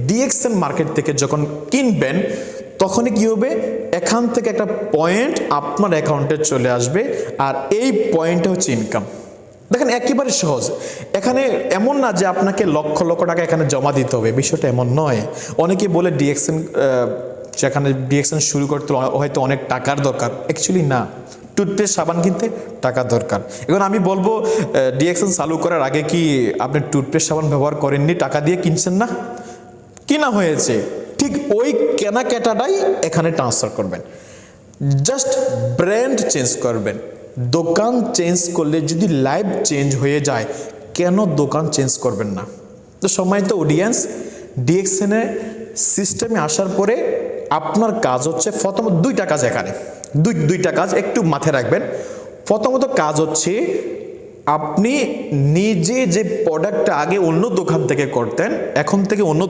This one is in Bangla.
ডিএক্সএন মার্কেট থেকে যখন কিনবেন তখনই কি হবে, এখান থেকে একটা পয়েন্ট আপনার অ্যাকাউন্টে চলে আসবে, আর এই পয়েন্টটা হচ্ছে ইনকাম। দেখেন একেবারে সহজ, এখানে এমন না যে আপনাকে লক্ষ লক্ষ টাকা এখানে জমা দিতে হবে, বিষয়টা এমন নয়। অনেকে বলে ডিএক্সএন, যেখানে ডিএক্সএন শুরু করতে হয়তো অনেক টাকার দরকার, অ্যাকচুয়ালি না। টুথপেস্ট সাবান কিনতে টাকা দরকার। এখন আমি বলবো ডিএক্সএন চালু করার আগে কি আপনি টুথপেস্ট সাবান ব্যবহার করেননি, টাকা দিয়ে কিনছেন না, কিনা হয়েছে, ঠিক ওই কেনাকাটাটাই এখানে ট্রান্সফার করবেন, জাস্ট ব্র্যান্ড চেঞ্জ করবেন। দোকান চেঞ্জ করলে যদি লাইফ চেঞ্জ হয়ে যায়, কেন দোকান চেঞ্জ করবেন না? তো সম্মানিত অডিয়েন্স, ডিএক্সএনের সিস্টেমে আসার পরে আপনার কাজ হচ্ছে প্রথমত দুইটা কাজ, এখানে দুইটা কাজ একটু মাথায় রাখবেন। প্রথমত কাজ হচ্ছে আপনি নিজে যে প্রোডাক্টটা আগে অন্য দোকান থেকে করতেন, এখন থেকে অন্য